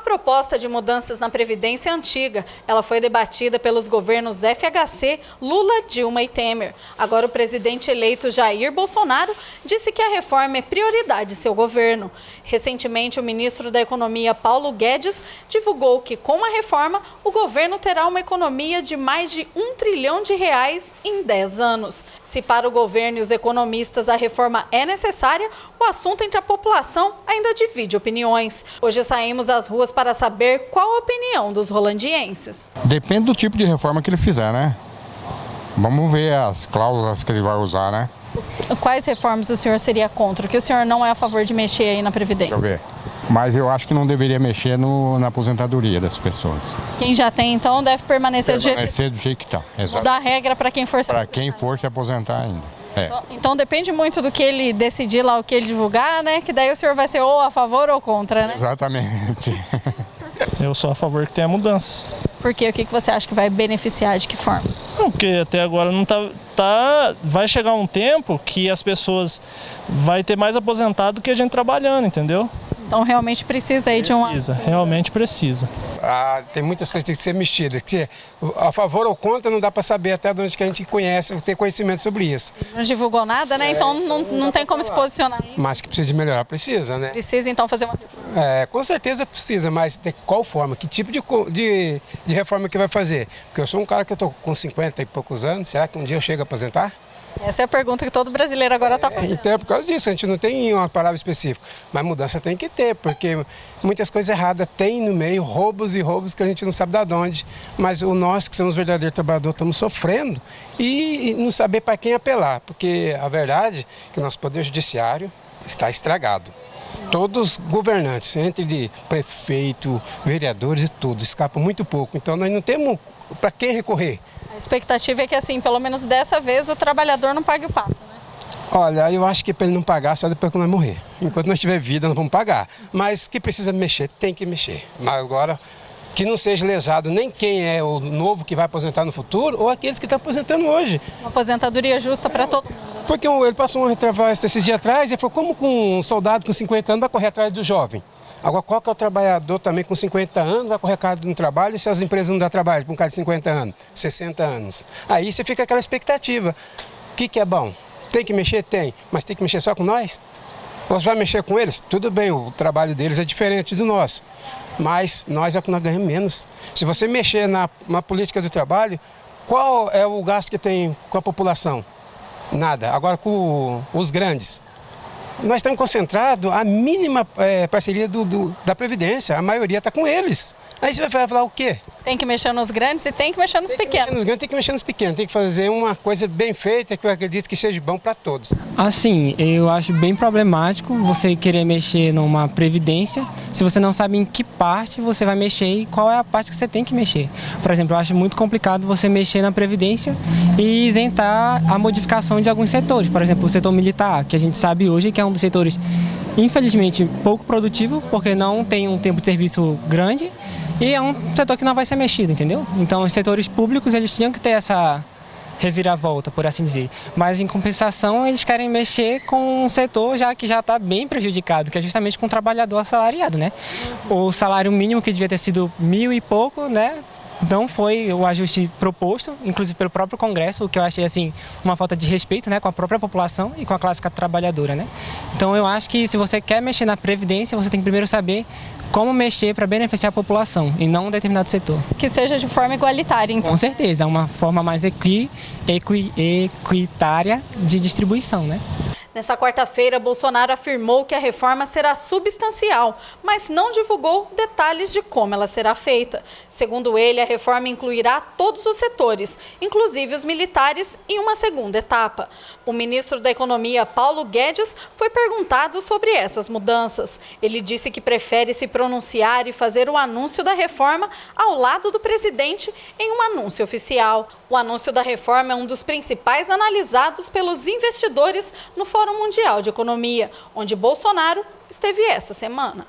proposta de mudanças na Previdência é antiga. Ela foi debatida pelos governos FHC, Lula, Dilma e Temer. Agora o presidente eleito Jair Bolsonaro disse que a reforma é prioridade de seu governo. Recentemente, o ministro da Economia, Paulo Guedes, divulgou que com a reforma o governo terá uma economia de mais de R$1 trilhão em 10 anos. Se para o governo e os economistas a reforma é necessária, o assunto entre a população ainda divide opiniões. Hoje saímos às ruas para saber qual a opinião dos rolandienses. Depende do tipo de reforma que ele fizer, né? Vamos ver as cláusulas que ele vai usar, né? Quais reformas o senhor seria contra? Que o senhor não é a favor de mexer aí na Previdência? Deixa eu ver. Mas eu acho que não deveria mexer na aposentadoria das pessoas. Quem já tem, então, deve permanecer do jeito que está. Mudar a regra para quem for se aposentar. Para quem for se aposentar ainda. É. Então depende muito do que ele decidir lá, o que ele divulgar, né? Que daí o senhor vai ser ou a favor ou contra, né? Exatamente. Eu sou a favor que tenha mudanças. Por quê? O que você acha que vai beneficiar, de que forma? Não, porque até agora não vai chegar um tempo que as pessoas vai ter mais aposentado do que a gente trabalhando, entendeu? Então realmente precisa aí de um... Realmente precisa. Tem muitas coisas que têm que ser mexidas. Que a favor ou contra não dá para saber até onde que a gente conhece, ter conhecimento sobre isso. Não divulgou nada, né? Então não tem como se posicionar. Mas que precisa de melhorar, precisa, né? Precisa então fazer uma reforma. Com certeza precisa, mas de qual forma? Que tipo de reforma que vai fazer? Porque eu sou um cara que eu estou com 50 e poucos anos, será que um dia eu chego a aposentar? Essa é a pergunta que todo brasileiro agora está fazendo. Então é por causa disso, a gente não tem uma palavra específica, mas mudança tem que ter, porque muitas coisas erradas tem no meio, roubos e roubos que a gente não sabe de onde, mas nós que somos verdadeiros trabalhadores estamos sofrendo e não saber para quem apelar, porque a verdade é que o nosso poder judiciário está estragado. Todos os governantes, entre de prefeito, vereadores e tudo, escapam muito pouco, então nós não temos para quem recorrer. A expectativa é que, assim, pelo menos dessa vez, o trabalhador não pague o pato, né? Olha, eu acho que para ele não pagar só depois que nós morrer. Enquanto nós tiver vida, nós vamos pagar. Mas que precisa mexer, tem que mexer. Mas agora, que não seja lesado nem quem é o novo que vai aposentar no futuro ou aqueles que estão aposentando hoje. Uma aposentadoria justa para todo mundo. Porque ele passou uma retravaista esses dias atrás e falou, como com um soldado com 50 anos vai correr atrás do jovem? Agora, qual que é o trabalhador também com 50 anos, vai correr atrás no trabalho, se as empresas não dão trabalho para um cara de 50 anos, 60 anos? Aí você fica aquela expectativa. O que é bom? Tem que mexer? Tem. Mas tem que mexer só com nós? Nós vamos mexer com eles? Tudo bem, o trabalho deles é diferente do nosso. Mas nós é que nós ganhamos menos. Se você mexer na política do trabalho, qual é o gasto que tem com a população? Nada. Agora com os grandes. Nós estamos concentrados, a mínima parceria da Previdência, a maioria está com eles. Aí você vai falar o quê? Tem que mexer nos grandes e tem que mexer nos pequenos. Tem que mexer nos pequenos, tem que fazer uma coisa bem feita que eu acredito que seja bom para todos. Assim, eu acho bem problemático você querer mexer numa Previdência se você não sabe em que parte você vai mexer e qual é a parte que você tem que mexer. Por exemplo, eu acho muito complicado você mexer na Previdência e isentar a modificação de alguns setores. Por exemplo, o setor militar, que a gente sabe hoje que é um dos setores, infelizmente, pouco produtivo, porque não tem um tempo de serviço grande e é um setor que não vai ser mexido, entendeu? Então, os setores públicos, eles tinham que ter essa reviravolta, por assim dizer. Mas, em compensação, eles querem mexer com um setor que já está bem prejudicado, que é justamente com o trabalhador assalariado, né? O salário mínimo, que devia ter sido 1.000 e pouco, né? Não foi o ajuste proposto, inclusive pelo próprio Congresso, o que eu achei assim uma falta de respeito, né, com a própria população e com a classe trabalhadora, né? Então eu acho que se você quer mexer na Previdência, você tem que primeiro saber como mexer para beneficiar a população e não um determinado setor. Que seja de forma igualitária, então. Com certeza, é uma forma mais equitária de distribuição, né? Nessa quarta-feira, Bolsonaro afirmou que a reforma será substancial, mas não divulgou detalhes de como ela será feita. Segundo ele, a reforma incluirá todos os setores, inclusive os militares, em uma segunda etapa. O ministro da Economia, Paulo Guedes, foi perguntado sobre essas mudanças. Ele disse que prefere se pronunciar e fazer o anúncio da reforma ao lado do presidente em um anúncio oficial. O anúncio da reforma é um dos principais analisados pelos investidores no Fórum Mundial de Economia, onde Bolsonaro esteve essa semana.